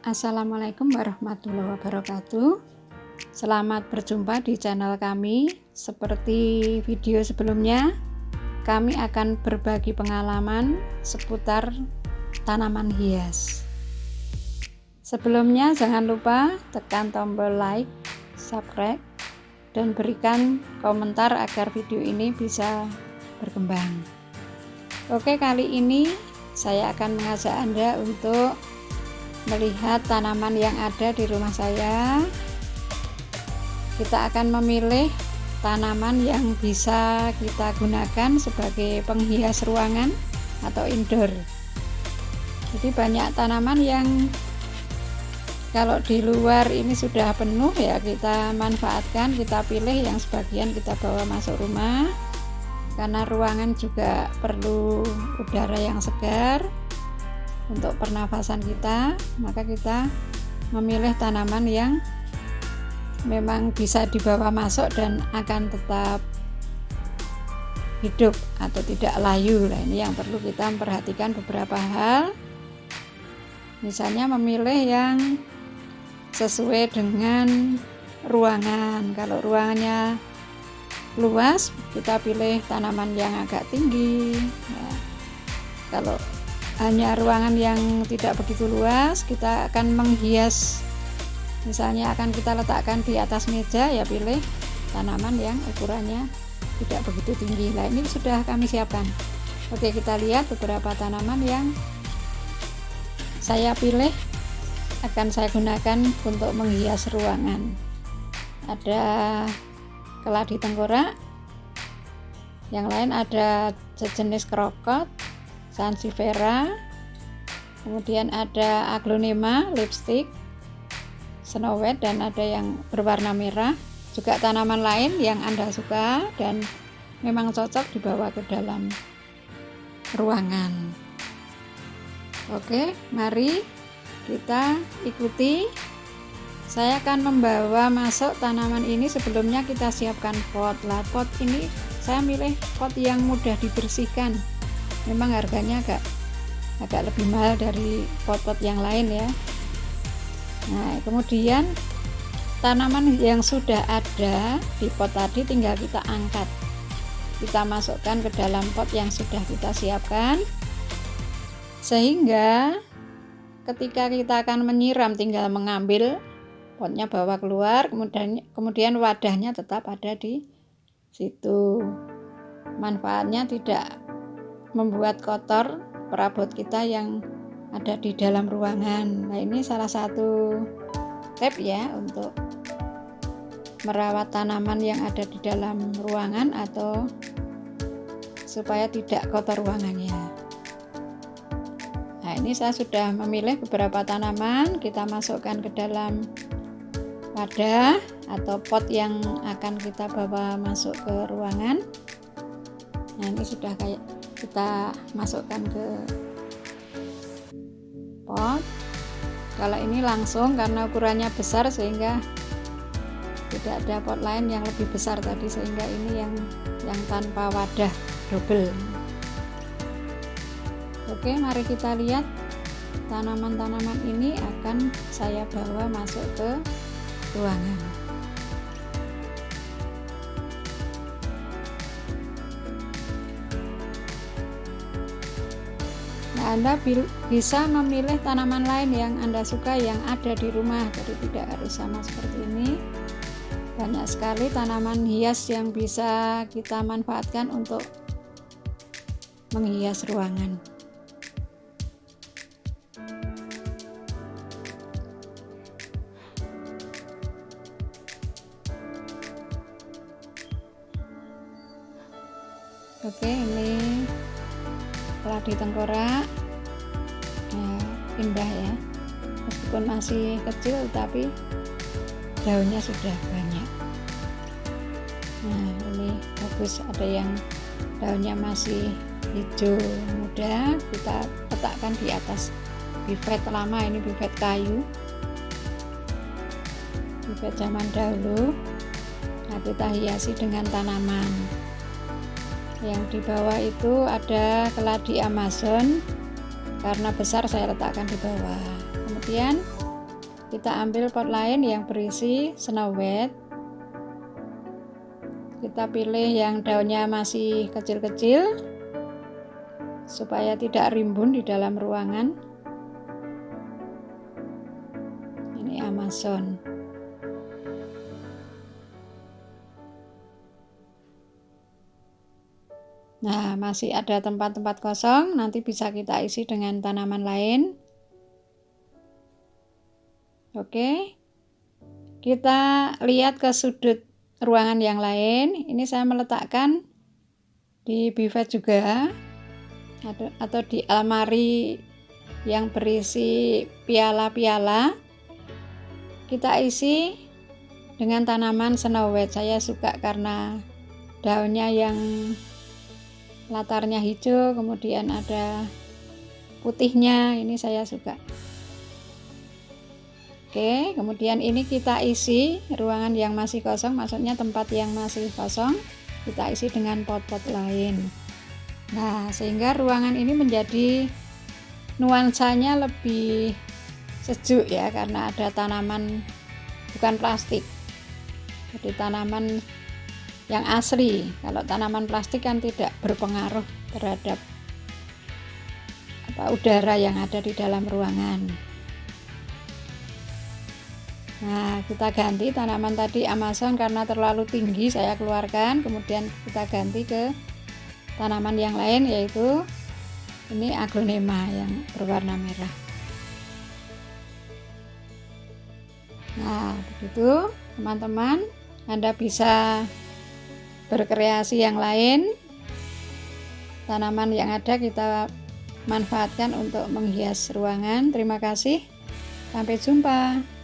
Assalamualaikum warahmatullahi wabarakatuh. Selamat berjumpa di channel kami. Seperti video sebelumnya, kami akan berbagi pengalaman seputar tanaman hias. Sebelumnya jangan lupa tekan tombol like, subscribe, dan berikan komentar agar video ini bisa berkembang. Oke, kali ini saya akan mengajak Anda untuk melihat tanaman yang ada di rumah saya. Kita akan memilih tanaman yang bisa kita gunakan sebagai penghias ruangan atau indoor. Jadi banyak tanaman yang kalau di luar ini sudah penuh, ya kita manfaatkan, kita pilih yang sebagian kita bawa masuk rumah, karena ruangan juga perlu udara yang segar untuk pernafasan kita. Maka kita memilih tanaman yang memang bisa dibawa masuk dan akan tetap hidup atau tidak layu. Nah, ini yang perlu kita memperhatikan beberapa hal. Misalnya memilih yang sesuai dengan ruangan. Kalau ruangannya luas, kita pilih tanaman yang agak tinggi. Nah, kalau hanya ruangan yang tidak begitu luas, kita akan menghias, misalnya akan kita letakkan di atas meja, ya pilih tanaman yang ukurannya tidak begitu tinggi. Nah, ini sudah kami siapkan. Oke, kita lihat beberapa tanaman yang saya pilih akan saya gunakan untuk menghias ruangan. Ada keladi tengkorak, yang lain ada sejenis krokot, sansevieria, kemudian ada aglonema, lipstick, snow white, dan ada yang berwarna merah. Juga tanaman lain yang Anda suka dan memang cocok dibawa ke dalam ruangan. Oke, mari kita ikuti. Saya akan membawa masuk tanaman ini. Sebelumnya kita siapkan pot. Lah, pot ini saya milih pot yang mudah dibersihkan. Memang harganya agak lebih mahal dari pot-pot yang lain ya. Nah, kemudian tanaman yang sudah ada di pot tadi tinggal kita angkat, kita masukkan ke dalam pot yang sudah kita siapkan, sehingga ketika kita akan menyiram tinggal mengambil potnya, bawa keluar, kemudian wadahnya tetap ada di situ. Manfaatnya tidak membuat kotor perabot kita yang ada di dalam ruangan. Nah, ini salah satu tips ya untuk merawat tanaman yang ada di dalam ruangan atau supaya tidak kotor ruangannya. Nah, ini saya sudah memilih beberapa tanaman, kita masukkan ke dalam wadah atau pot yang akan kita bawa masuk ke ruangan. Nah, ini sudah kita masukkan ke pot. Kalau ini langsung, karena ukurannya besar sehingga tidak ada pot lain yang lebih besar tadi, sehingga ini yang tanpa wadah double. Oke, mari kita lihat tanaman-tanaman ini akan saya bawa masuk ke ruangan. Nah, Anda bisa memilih tanaman lain yang Anda suka yang ada di rumah, jadi tidak harus sama seperti ini. Banyak sekali tanaman hias yang bisa kita manfaatkan untuk menghias ruangan. Oke, ini keladi tengkorak. Nah, indah ya, meskipun masih kecil tapi daunnya sudah banyak. Nah, ini bagus, ada yang daunnya masih hijau muda, kita letakkan di atas bivет lama. Ini bivet kayu, bivet zaman dahulu. Nah, kita hiasi dengan tanaman. Yang di bawah itu ada keladi Amazon, karena besar saya letakkan di bawah. Kemudian Kita ambil pot lain yang berisi snow white. Kita pilih yang daunnya masih kecil-kecil supaya tidak rimbun di dalam ruangan. Ini Amazon. Nah, masih ada tempat-tempat kosong, nanti bisa kita isi dengan tanaman lain. Oke, kita lihat ke sudut ruangan yang lain. Ini saya meletakkan di bivet juga, atau di almari yang berisi piala-piala. Kita isi dengan tanaman snow white. Saya suka karena daunnya yang latarnya hijau, kemudian ada putihnya, ini saya suka. Oke, kemudian ini kita isi ruangan yang masih kosong, maksudnya tempat yang masih kosong, kita isi dengan pot-pot lain. Nah, sehingga ruangan ini menjadi nuansanya lebih sejuk ya, karena ada tanaman bukan plastik. Jadi tanaman yang asli. Kalau tanaman plastik kan tidak berpengaruh terhadap udara yang ada di dalam ruangan. Nah, kita ganti tanaman tadi Amazon karena terlalu tinggi, saya keluarkan. Kemudian kita ganti ke tanaman yang lain, yaitu ini aglonema yang berwarna merah. Nah, begitu teman-teman, Anda bisa berkreasi yang lain. Tanaman yang ada kita manfaatkan untuk menghias ruangan. Terima kasih, sampai jumpa.